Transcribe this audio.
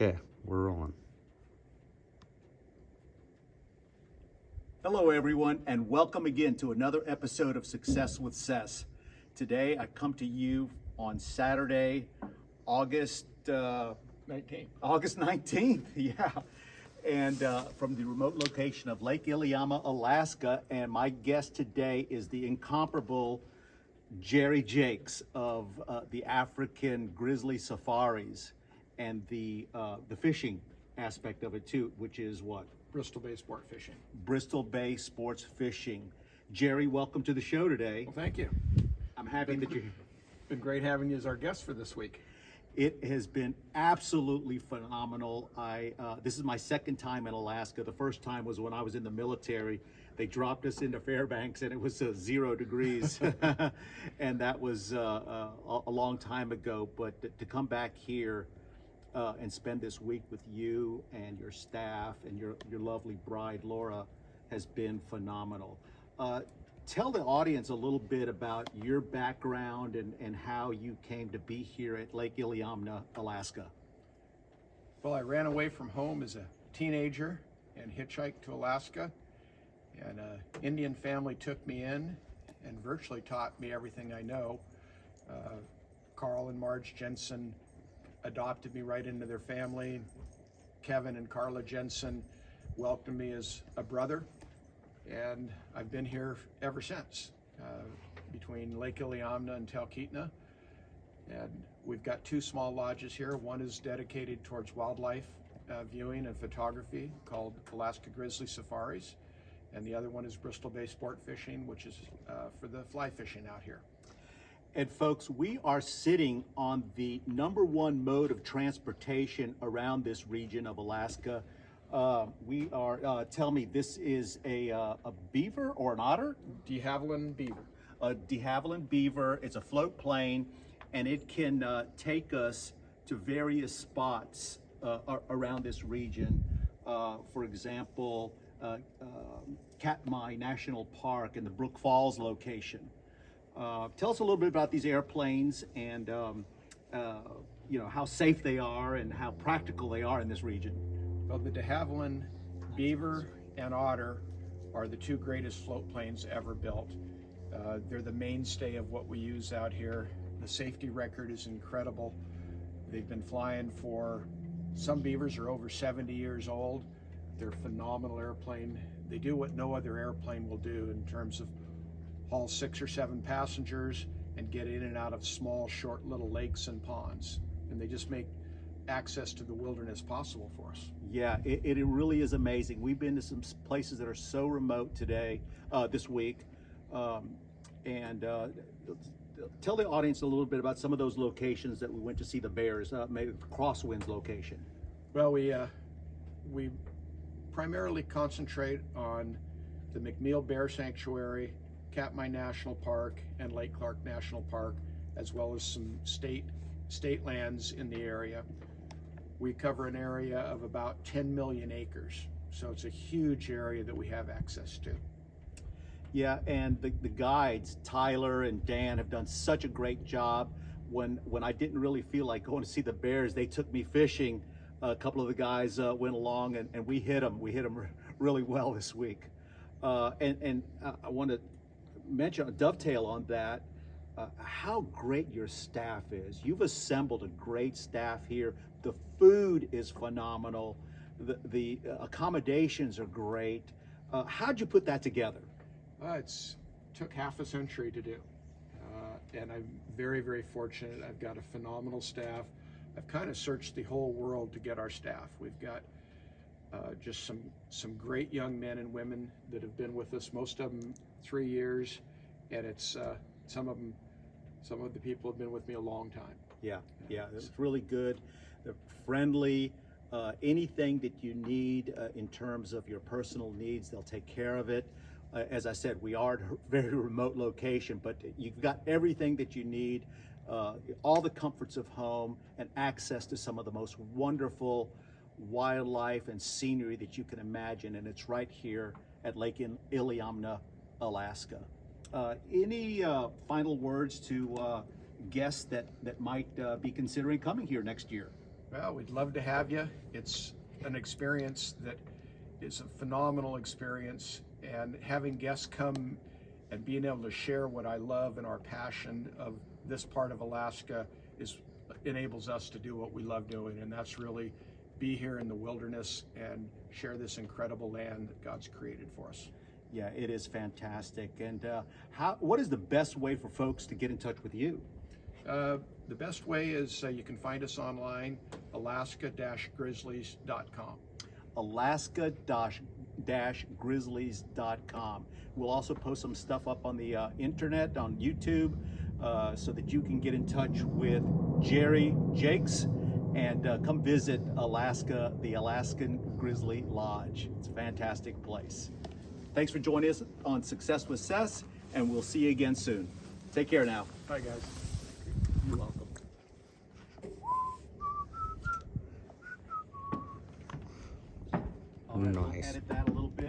Okay, we're on. Hello, everyone, and welcome again to another episode of Success with Cess. Today, I come to you on Saturday, August 19th. August 19th, yeah. And from the remote location of Lake Iliamna, Alaska. And my guest today is the incomparable Jacques of the African Grizzly Safaris and the fishing aspect of it too, which is what? Bristol Bay Sport Fishing. Bristol Bay Sports Fishing. Jerry, welcome to the show today. Well, thank you. I'm happy that you're here. Been great having you as our guest for this week. It has been absolutely phenomenal. This is my second time in Alaska. The first time was when I was in the military. They dropped us into Fairbanks and it was 0 degrees. And that was a long time ago. But to come back here and spend this week with you and your staff and your lovely bride, Laura, has been phenomenal. Tell the audience a little bit about your background and how you came to be here at Lake Iliamna, Alaska. Well, I ran away from home as a teenager and hitchhiked to Alaska. And an Indian family took me in and virtually taught me everything I know. Carl and Marge Jensen adopted me right into their family. Kevin and Carla Jensen welcomed me as a brother. And I've been here ever since, between Lake Iliamna and Talkeetna. And we've got 2 small lodges here. One is dedicated towards wildlife viewing and photography called Alaska Grizzly Safaris. And the other one is Bristol Bay Sport Fishing, which is for the fly fishing out here. And folks, we are sitting on the #1 mode of transportation around this region of Alaska. We are, tell me, this is a beaver or an otter? De Havilland beaver. A de Havilland beaver. It's a float plane, and it can take us to various spots around this region. For example, Katmai National Park and the Brook Falls location. Tell us a little bit about these airplanes and how safe they are and how practical they are in this region. Well, the de Havilland beaver and otter are the 2 greatest float planes ever built. They're the mainstay of what we use out here. The safety record is incredible. They've been flying for, some beavers are over 70 years old. They're a phenomenal airplane. They do what no other airplane will do in terms of haul 6 or 7 passengers and get in and out of small, short little lakes and ponds. And they just make access to the wilderness possible for us. Yeah, it really is amazing. We've been to some places that are so remote today, this week. And tell the audience a little bit about some of those locations that we went to see the bears, maybe Crosswinds location. Well, we primarily concentrate on the McNeil Bear Sanctuary, Katmai National Park, and Lake Clark National Park, as well as some state lands in the area. We cover an area of about 10 million acres, so it's a huge area that we have access to. Yeah, and the guides, Tyler and Dan, have done such a great job. When I didn't really feel like going to see the bears, they took me fishing. A couple of the guys went along and we hit them. We hit them really well this week. And I want to mention, dovetail on that, how great your staff is. You've assembled a great staff here. The food is phenomenal. The accommodations are great. How'd you put that together? It took half a century to do. And I'm very, very fortunate. I've got a phenomenal staff. I've kind of searched the whole world to get our staff. We've got just some great young men and women that have been with us, most of them 3 years, and it's some of the people have been with me a long time. Yeah, it's really good. They're friendly. Anything that you need in terms of your personal needs, they'll take care of it. As I said, we are at a very remote location, but you've got everything that you need, all the comforts of home and access to some of the most wonderful wildlife and scenery that you can imagine, and it's right here at Lake Iliamna, Alaska. Any final words to guests that might be considering coming here next year? Well, we'd love to have you. It's an experience that is a phenomenal experience, and having guests come and being able to share what I love and our passion of this part of Alaska enables us to do what we love doing, and that's really be here in the wilderness and share this incredible land that God's created for us. Yeah, it is fantastic. And what is the best way for folks to get in touch with you? The best way is you can find us online, alaska-grizzlies.com. alaska-grizzlies.com. We'll also post some stuff up on the internet, on YouTube, so that you can get in touch with Jerry, Jacques, and come visit Alaska, the Alaskan Grizzly Lodge. It's a fantastic place. Thanks for joining us on Success with Sess, and we'll see you again soon. Take care now. Bye, guys. You're welcome. Nice. Edit that a little bit.